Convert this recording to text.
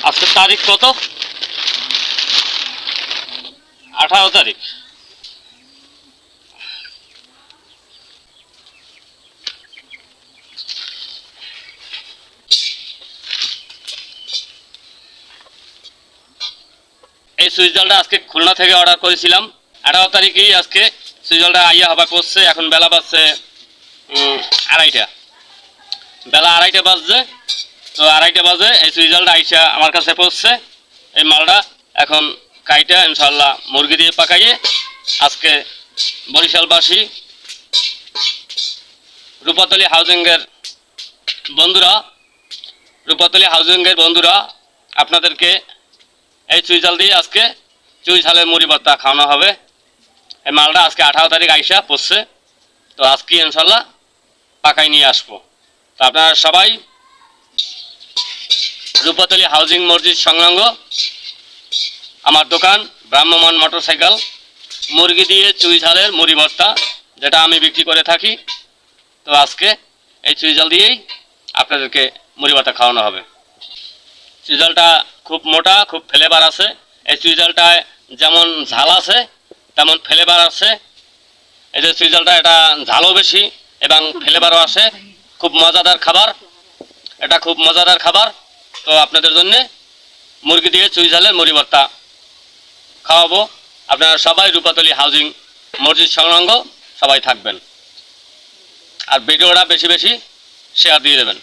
আজকে তারিখ কত? 18 তারিখ। এই সুইচ জালটা আজকে খুলনা থেকে অর্ডার করেছিলাম। 18 তারিখেই আজকে সুইচ জালটা আইয়া হবা পড়ছে। এখন বেলা বাজছে 2:30। বেলা 2:30 বাজছে। তো 2:30 বাজে এই সুইচ জালটা আইসা আমার কাছে পড়ছে। এই মালটা এখন কাইটা ইনশাল্লাহ মুরগি দিয়ে পাকাইয়ে আজকে বরিশালবাসী, রূপাতলী হাউজিংয়ের বন্ধুরা আপনাদেরকে এই চুই ঝাল দিয়ে আজকে চুই ঝালের মুড়ি ভর্তা খাওয়ানো হবে। এই মালটা আজকে 18 তারিখ আইসা পড়ছে। তো আজকে ইনশাল্লাহ পাকাই নিয়ে আসবো। তো আপনারা সবাই রূপাতলী হাউজিং মসজিদ সংলগ্ন আমার দোকান ব্রাহ্মমান মোটরসাইকেল, মুরগি দিয়ে চুই ঝালের মুড়ি ভর্তা যেটা আমি বিক্রি করে থাকি। তো আজকে এই চুই ঝাল দিয়েই আপনাদেরকে মুড়ি ভর্তা খাওয়ানো হবে। চুই ঝালটা খুব মোটা, খুব ফ্লেভার আছে। এই চুই ঝালটায় যেমন ঝাল আছে তেমন ফ্লেভার আছে। এই যে চুই ঝালটা, এটা ঝালও বেশি এবং ফ্লেভারও আসে। খুব মজাদার খাবার, এটা খুব মজাদার খাবার। তো আপনাদের জন্য মুরগি দিয়ে চুই ঝালের মুড়ি ভর্তা খাওয়াবো। আপনারা সবাই রূপাতলী হাউজিং মসজিদ সংলগ্ন সবাই থাকবেন, আর ভিডিওটা বেশি বেশি শেয়ার দিয়ে দেবেন।